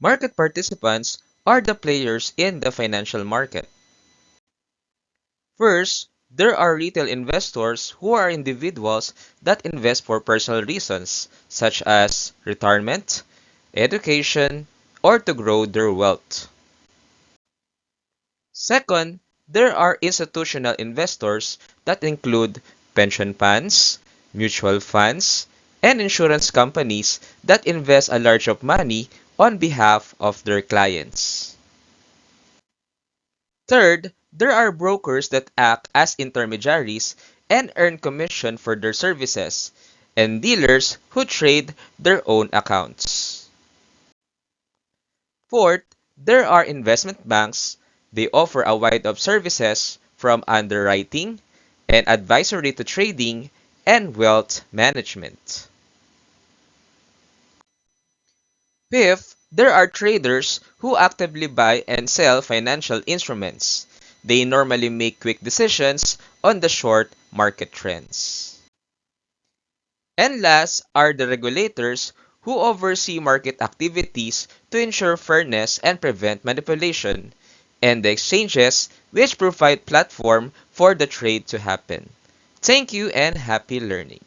Market participants are the players in the financial market. First, there are retail investors who are individuals that invest for personal reasons, such as retirement, education, or to grow their wealth. Second, there are institutional investors that include pension funds, mutual funds, and insurance companies that invest a large of money on behalf of their clients. Third, there are brokers that act as intermediaries and earn commission for their services, and dealers who trade their own accounts. Fourth, there are investment banks. They offer a wide of services from underwriting and advisory to trading and wealth management. Fifth, there are traders who actively buy and sell financial instruments. They normally make quick decisions on the short market trends. And last are the regulators who oversee market activities to ensure fairness and prevent manipulation, and the exchanges which provide platform for the trade to happen. Thank you and happy learning.